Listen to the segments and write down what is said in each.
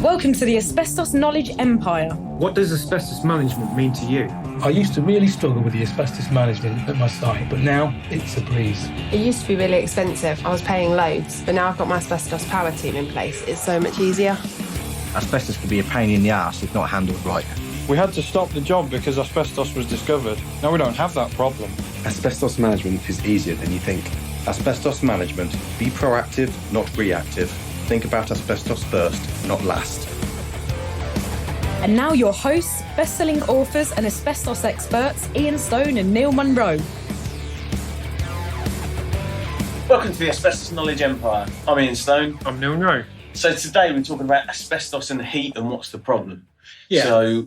Welcome to the Asbestos Knowledge Empire. What does asbestos management mean to you? I used to really struggle with the asbestos management at my site, but now it's a breeze. It used to be really expensive. I was paying loads, but now I've got my asbestos power team in place. It's so much easier. Asbestos can be a pain in the arse if not handled right. We had to stop the job because asbestos was discovered. Now we don't have that problem. Asbestos management is easier than you think. Asbestos management. Be proactive, not reactive. Think about asbestos first, not last. And now your hosts, best-selling authors and asbestos experts, Ian Stone and Neil Munro. Welcome to the Asbestos Knowledge Empire. I'm Ian Stone. I'm Neil Munro. So today we're talking about asbestos and heat and what's the problem. Yeah. So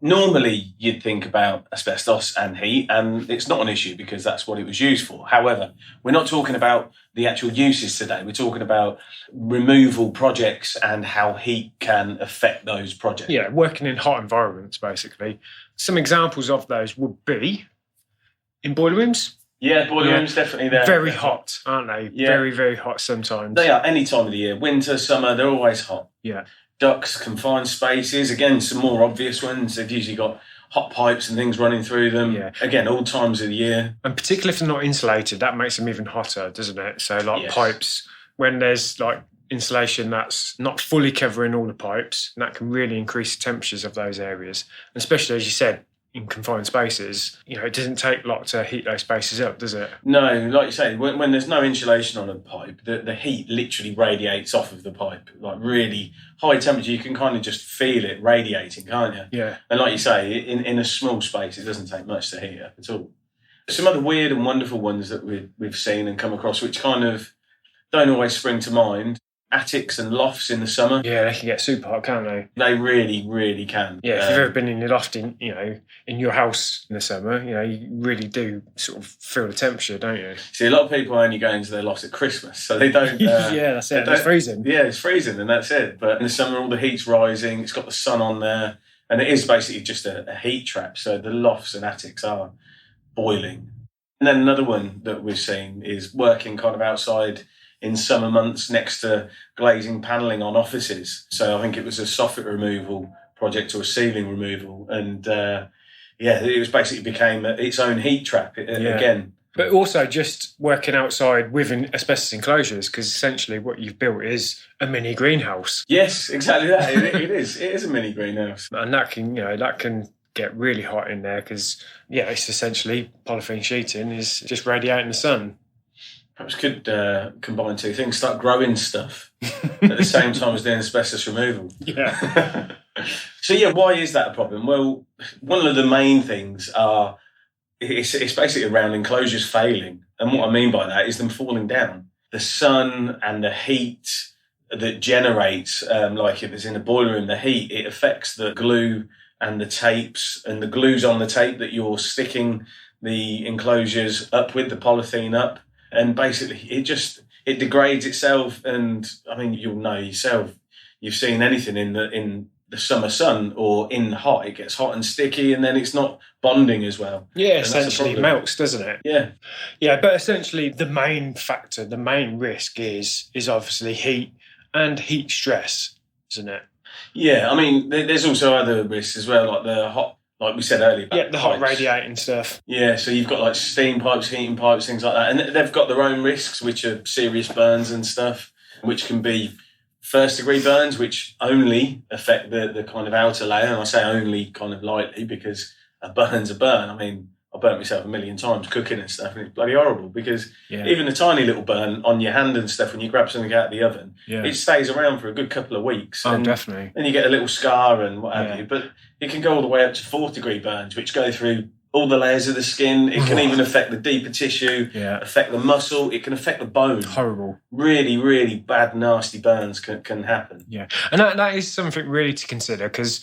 normally you'd think about asbestos and heat, and it's not an issue because that's what it was used for. However, we're not talking about the actual uses today. We're talking about removal projects and how heat can affect those projects. Yeah, working in hot environments, basically. Some examples of those would be in boiler rooms. Yeah, boiler rooms, definitely there. Very hot, aren't they? Yeah. Very, very hot sometimes. They are any time of the year. Winter, summer, they're always hot. Yeah. Ducts, confined spaces, again, some more obvious ones. They've usually got hot pipes and things running through them. Yeah. Again, all times of the year. And particularly if they're not insulated, that makes them even hotter, doesn't it? So like Yes. pipes, when there's like insulation that's not fully covering all the pipes, that can really increase the temperatures of those areas. And especially, as you said, in confined spaces, it doesn't take a lot to heat those spaces up, does it? No, like you say, when there's no insulation on a pipe, the heat literally radiates off of the pipe. Like really high temperature, you can kind of just feel it radiating, can't you? Yeah. And like you say, in a small space, it doesn't take much to heat up at all. Some other weird and wonderful ones that we've seen and come across, which kind of don't always spring to mind. Attics and lofts in the summer. Yeah, they can get super hot, can't they? They really, really can. Yeah, if you've ever been in your loft in your house in the summer, you really do sort of feel the temperature, don't you? See, a lot of people only go into their lofts at Christmas, so they don't... yeah, that's it. It's freezing. Yeah, it's freezing, and that's it. But in the summer, all the heat's rising, it's got the sun on there, and it is basically just a heat trap, so the lofts and attics are boiling. And then another one that we've seen is working kind of outside in summer months next to glazing panelling on offices. So I think it was a soffit removal project or a ceiling removal. And it was basically became its own heat trap again. But also just working outside with asbestos enclosures, because essentially what you've built is a mini greenhouse. Yes, exactly that. It is. It is a mini greenhouse. And that can get really hot in there because, it's essentially polyethene sheeting is just radiating the sun. Perhaps could combine two things, start growing stuff at the same time as doing asbestos removal. Yeah. So, why is that a problem? Well, one of the main things it's basically around enclosures failing. And what I mean by that is them falling down. The sun and the heat that generates, like if it's in a boiler room, the heat, it affects the glue and the tapes, and the glue's on the tape that you're sticking the enclosures up with, the polythene up. And basically, it degrades itself. And I mean, you'll know yourself. You've seen anything in the summer sun or in the hot. It gets hot and sticky, and then it's not bonding as well. Yeah, essentially it melts, doesn't it? Yeah, yeah. But essentially, the main factor, the main risk is obviously heat and heat stress, isn't it? Yeah, I mean, there's also other risks as well, like the hot. Like we said earlier. Yeah, the hot radiating stuff. Yeah, so you've got like steam pipes, heating pipes, things like that. And they've got their own risks, which are serious burns and stuff, which can be first degree burns, which only affect the kind of outer layer. And I say only kind of lightly because a burn's a burn. I mean, I burnt myself a million times cooking and stuff, and it's bloody horrible because even a tiny little burn on your hand and stuff, when you grab something out of the oven, it stays around for a good couple of weeks. Oh, definitely. And you get a little scar and what have you. But it can go all the way up to 4th degree burns, which go through all the layers of the skin. It can even affect the deeper tissue, affect the muscle. It can affect the bone. Horrible. Really, really bad, nasty burns can happen. Yeah. And that is something really to consider because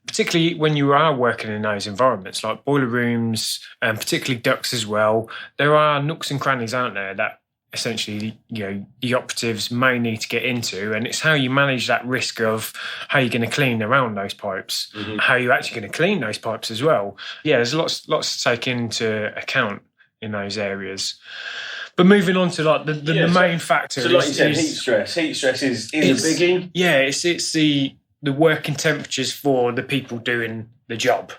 particularly when you are working in those environments, like boiler rooms and particularly ducts as well, there are nooks and crannies, aren't there, that essentially, the operatives may need to get into, and it's how you manage that risk of how you're going to clean around those pipes, how you're actually going to clean those pipes as well. Yeah, there's lots to take into account in those areas. But moving on to like the main factor. So like you said, heat stress. Heat stress is a biggie. Yeah, it's the working temperatures for the people doing the job.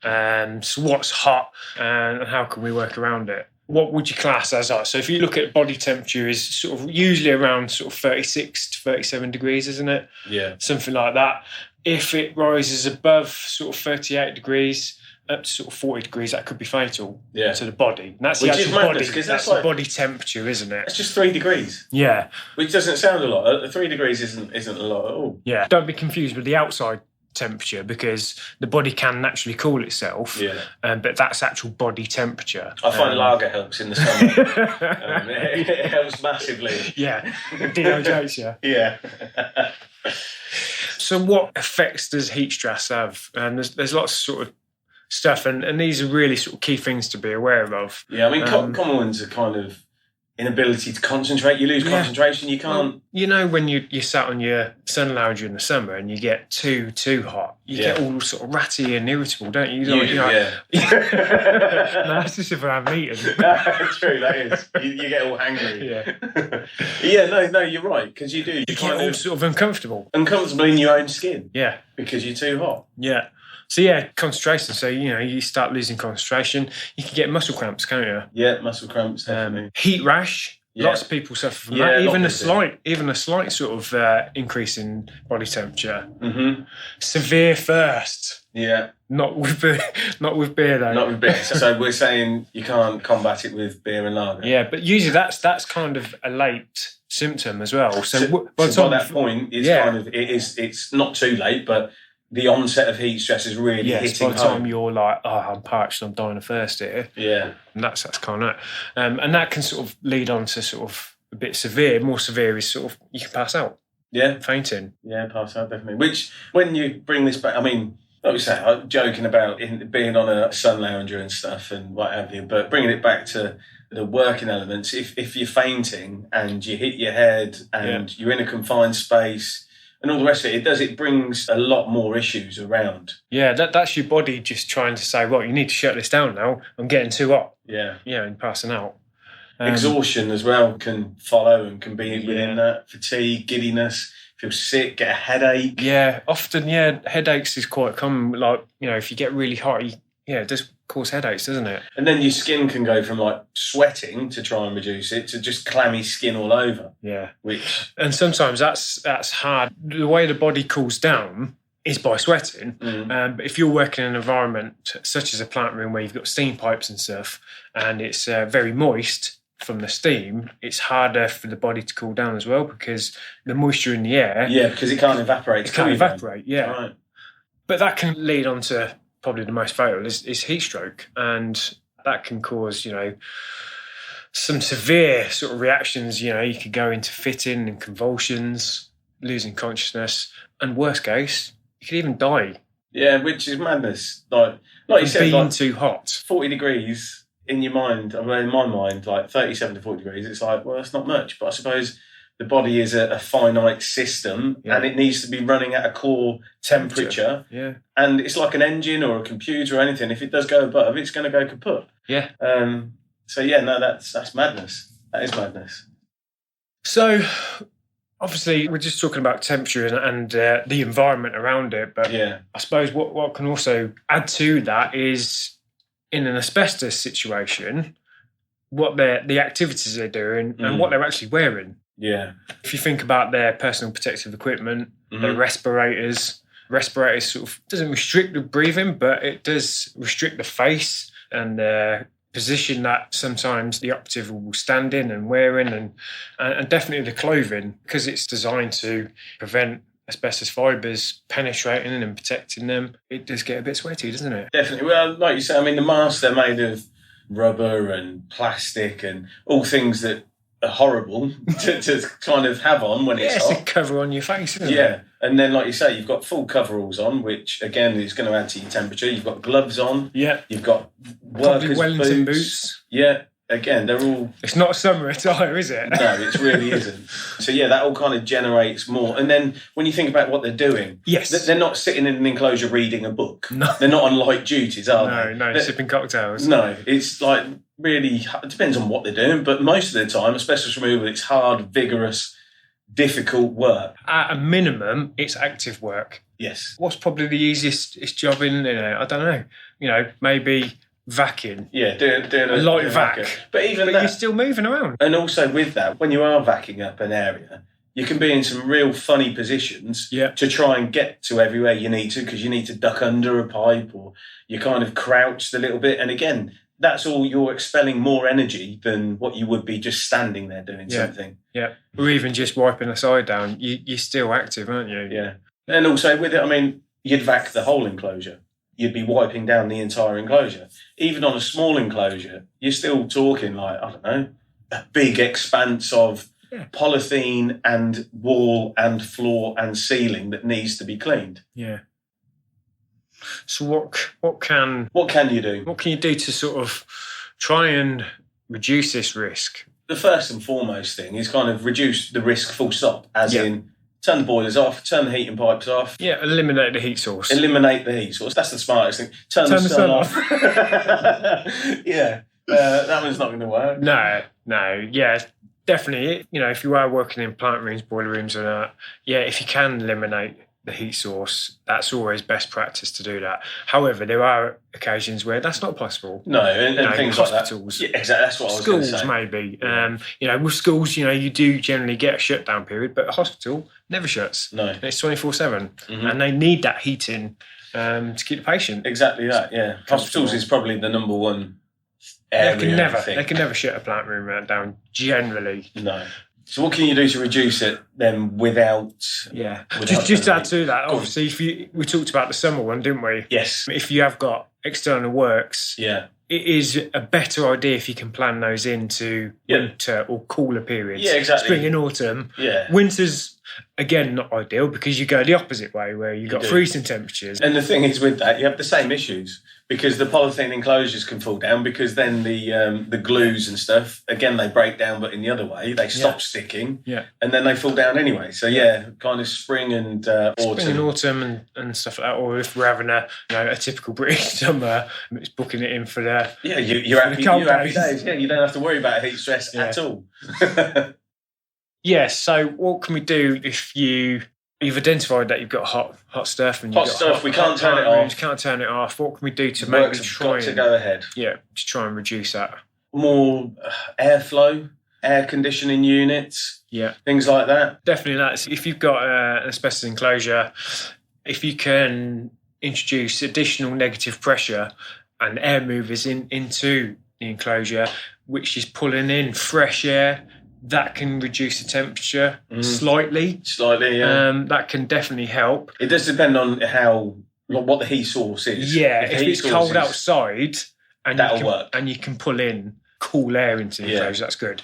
So what's hot and how can we work around it? What would you class as hot? So if you look at body temperature is sort of usually around sort of 36 to 37 degrees, isn't it? Yeah. Something like that. If it rises above sort of 38 degrees up to sort of 40 degrees, that could be fatal to the body. And that's the actual body. That's like, the body temperature, isn't it? It's just 3 degrees. Yeah. Which doesn't sound a lot. 3 degrees isn't a lot at all. Yeah. Don't be confused with the outside temperature because the body can naturally cool itself, but that's actual body temperature. I find lager helps in the summer. It helps massively. Yeah, dehydrates you. Yeah. So what effects does heat stress have? And there's lots of sort of stuff, and these are really sort of key things to be aware of. Yeah, I mean, common ones are kind of inability to concentrate. You lose concentration. You can't. You know, when you sat on your sun lounger in the summer and you get too hot, you get all sort of ratty and irritable, don't you? No, that's just if I'm eating. True, that is. You get all hangry. Yeah. No, you're right because you do. You get all sort of uncomfortable in your own skin. Yeah, because you're too hot. Yeah. So yeah, concentration. So you start losing concentration. You can get muscle cramps, can't you? Yeah, muscle cramps. Definitely. Heat rash. Yeah. Lots of people suffer from that. Even a slight sort of increase in body temperature. Mm-hmm. Severe thirst. Yeah. Not with beer though. Not with beer. So we're saying you can't combat it with beer and lager. Yeah, but usually that's kind of a late symptom as well. So by that point, it's not too late, but the onset of heat stress is really hitting by the time you're like, I'm parched, I'm dying of thirst here. Yeah. And that's kind of it. And that can sort of lead on to sort of a bit severe. More severe is sort of, you can pass out. Yeah. Fainting. Yeah, pass out, definitely. Which, when you bring this back, I mean, like we say, I'm joking about being on a sun lounger and stuff and what have you, but bringing it back to the working elements, if you're fainting and you hit your head and you're in a confined space, and all the rest of it brings a lot more issues around. Yeah, that's your body just trying to say, well, you need to shut this down now. I'm getting too hot. Yeah. Yeah, and passing out. Exhaustion as well can follow and can be within that. Fatigue, giddiness, feel sick, get a headache. Yeah, often, headaches is quite common. Like, if you get really hot, it does cause headaches, doesn't it? And then your skin can go from like sweating to try and reduce it to just clammy skin all over. Yeah. And sometimes that's hard. The way the body cools down is by sweating. But if you're working in an environment such as a plant room where you've got steam pipes and stuff and it's very moist from the steam, it's harder for the body to cool down as well because the moisture in the air... Yeah, because it can't evaporate. It can't evaporate, Right. But that can lead on to... probably the most fatal is heat stroke, and that can cause some severe sort of reactions. You could go into fitting and convulsions, losing consciousness, and worst case, you could even die. Yeah, which is madness. Like you said, being too hot. 40 degrees in your mind. I mean, in my mind, like 37 to 40 degrees. It's like, well, that's not much, but I suppose the body is a finite system and it needs to be running at a core temperature. Yeah. And it's like an engine or a computer or anything. If it does go above, it's going to go kaput. Yeah. That's madness. That is madness. So, obviously, we're just talking about temperature and the environment around it. But I suppose what can also add to that is in an asbestos situation, what the activities they're doing and what they're actually wearing. Yeah. If you think about their personal protective equipment, their respirators sort of doesn't restrict the breathing, but it does restrict the face and the position that sometimes the operative will stand in and wearing, and definitely the clothing, because it's designed to prevent asbestos fibres penetrating and protecting them. It does get a bit sweaty, doesn't it? Definitely. Well, like you say, I mean, the masks, they're made of rubber and plastic and all things that are horrible to kind of have on when it's hot. It's a cover on your face, isn't it? Yeah, and then like you say, you've got full coveralls on, which again is going to add to your temperature. You've got gloves on. Yeah. You've got workers' Wellington boots. Yeah, again, they're all... It's not summer attire, is it? No, it really isn't. So yeah, that all kind of generates more. And then when you think about what they're doing, yes, they're not sitting in an enclosure reading a book. No. They're not on light duties, are they? No, sipping cocktails. No, it's like really, it depends on what they're doing, but most of the time, asbestos removal, it's hard, vigorous, difficult work. At a minimum, it's active work. Yes. What's probably the easiest job in, I don't know, maybe vacuum. Yeah, doing a light vac. But even you're still moving around. And also with that, when you are vacuuming up an area, you can be in some real funny positions to try and get to everywhere you need to, because you need to duck under a pipe or you're kind of crouched a little bit. And again, that's all, you're expelling more energy than what you would be just standing there doing something. Yeah. Or even just wiping the side down. You're still active, aren't you? Yeah. And also with it, you'd vac the whole enclosure. You'd be wiping down the entire enclosure. Even on a small enclosure, you're still talking like, I don't know, a big expanse of polyethene and wall and floor and ceiling that needs to be cleaned. Yeah. So what can you do? What can you do to sort of try and reduce this risk? The first and foremost thing is kind of reduce the risk full stop, as in turn the boilers off, turn the heating pipes off. Yeah, eliminate the heat source. Eliminate the heat source. That's the smartest thing. Turn the sun off. That one's not going to work. No. Yeah, definitely. If you are working in plant rooms, boiler rooms, and if you can eliminate the heat source, that's always best practice to do that. However, there are occasions where that's not possible. No, and things hospitals, like that. Yeah, exactly. That's what I was going to say. Schools, maybe. With schools, you do generally get a shutdown period, but a hospital never shuts. No, it's 24/7, and they need that heating to keep the patient. Exactly that. Yeah, hospitals is probably the number one area. They can never shut a plant room down. Generally, no. So what can you do to reduce it then without... Just to add to that, obviously, we talked about the summer one, didn't we? Yes. If you have got external works, it is a better idea if you can plan those into winter or cooler periods. Yeah, exactly. Spring and autumn. Yeah. Winter's, again, not ideal because you go the opposite way where you've got freezing temperatures. And the thing is with that, you have the same issues because the polyethene enclosures can fall down because then the glues and stuff, again, they break down, but in the other way, they stop sticking and then they fall down anyway. So, kind of spring and autumn. Spring and autumn and stuff like that. Or if we're having a typical British summer, it's booking it in for the... Yeah, you're happy days. Yeah, you don't have to worry about heat stress at all. So what can we do if you've identified that you've got hot stuff and we can't turn it off. Can't turn it off. What can we do to maybe try to go ahead? Yeah, to try and reduce that. More airflow, air conditioning units, things like that. Definitely that. If you've got an asbestos enclosure, if you can introduce additional negative pressure and air movers into the enclosure, which is pulling in fresh air, that can reduce the temperature slightly. Slightly, yeah. That can definitely help. It does depend on what the heat source is. Yeah, if it's cold outside, that'll work. And you can pull in cool air into the enclosure, that's good.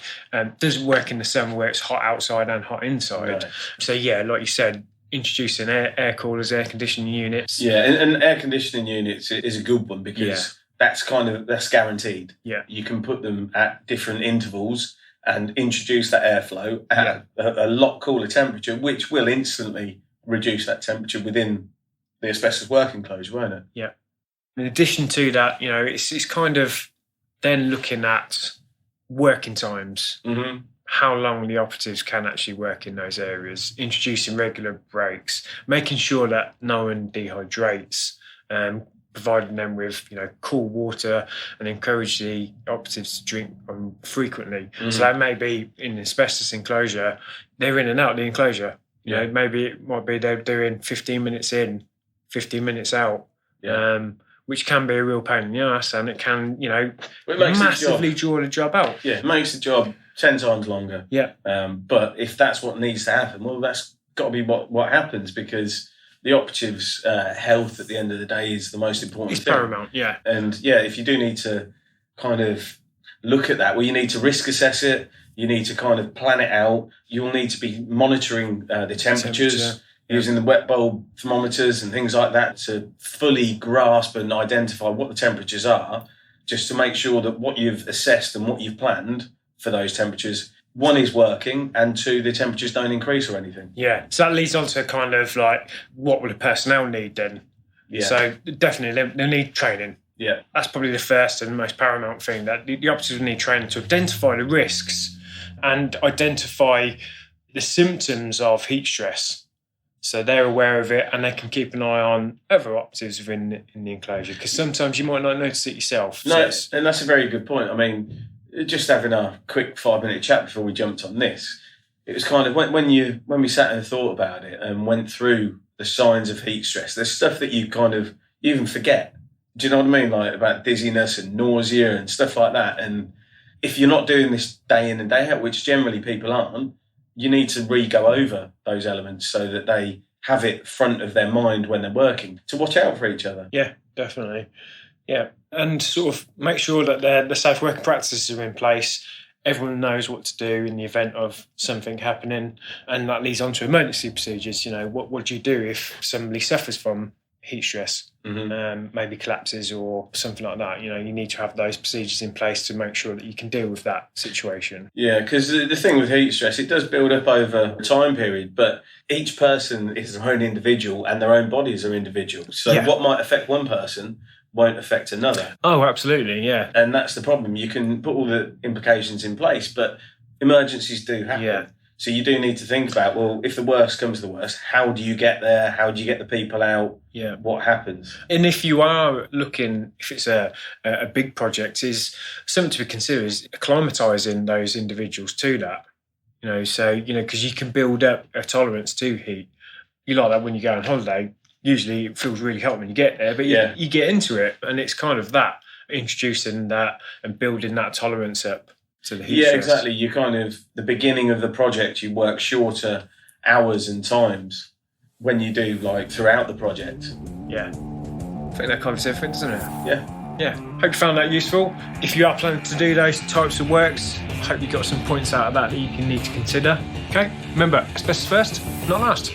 Doesn't work in the summer where it's hot outside and hot inside. No. So like you said, introducing air coolers, air conditioning units. Yeah, and air conditioning units is a good one because that's guaranteed. Yeah, you can put them at different intervals and introduce that airflow at a lot cooler temperature, which will instantly reduce that temperature within the asbestos work enclosure, won't it? Yeah. In addition to that, it's kind of then looking at working times, how long the operatives can actually work in those areas, introducing regular breaks, making sure that no one dehydrates, providing them with cool water and encourage the operatives to drink frequently. So that may be in the asbestos enclosure, they're in and out of the enclosure. Maybe it might be they're doing 15 minutes in, 15 minutes out, which can be a real pain in the ass, and it can massively draw the job out. Yeah, it makes the job 10 times longer. Yeah. But if that's what needs to happen, well, that's got to be what happens, because the operative's health at the end of the day is the most important thing. It's paramount, yeah. And if you do need to kind of look at that, well, you need to risk assess it. You need to kind of plan it out. You'll need to be monitoring the temperatures, using the wet bulb thermometers and things like that to fully grasp and identify what the temperatures are, just to make sure that what you've assessed and what you've planned for those temperatures, one, is working, and two, the temperatures don't increase or anything. Yeah, so that leads on to kind of like, what will the personnel need then? Yeah. So definitely they need training. Yeah. That's probably the first and most paramount thing, that the operatives need training to identify the risks and identify the symptoms of heat stress. So they're aware of it and they can keep an eye on other operatives within in the enclosure, because sometimes you might not notice it yourself. No, and that's a very good point. I mean, just having a quick 5-minute chat before we jumped on this, it was kind of when we sat and thought about it and went through the signs of heat stress, there's stuff that you even forget. Do you know what I mean? Like about dizziness and nausea and stuff like that. And if you're not doing this day in and day out, which generally people aren't, you need to re-go over those elements so that they have it front of their mind when they're working, to watch out for each other. Yeah, definitely. Yeah, and sort of make sure that the safe working practices are in place. Everyone knows what to do in the event of something happening, and that leads on to emergency procedures. You know, what do you do if somebody suffers from heat stress, maybe collapses or something like that? You know, you need to have those procedures in place to make sure that you can deal with that situation. Yeah, because the thing with heat stress, it does build up over a time period, but each person is their own individual and their own bodies are individual. So what might affect one person won't affect another. Oh, absolutely, yeah. And that's the problem. You can put all the implications in place, but emergencies do happen. Yeah. So you do need to think about, well, if the worst comes to the worst, how do you get there? How do you get the people out? Yeah. What happens? And if you are looking, if it's a big project, is something to be considered is acclimatising those individuals to that. You know, so, you know, because you can build up a tolerance to heat. You like that when you go on holiday. Usually it feels really hot when you get there, but you get into it, and it's kind of that, introducing that and building that tolerance up to the heat stress. Exactly. You kind of, the beginning of the project, you work shorter hours and times when you do like throughout the project. Yeah. I think that covers everything, doesn't it? Yeah. Yeah. Hope you found that useful. If you are planning to do those types of works, I hope you got some points out of that you can need to consider. Okay. Remember, asbestos first, not last.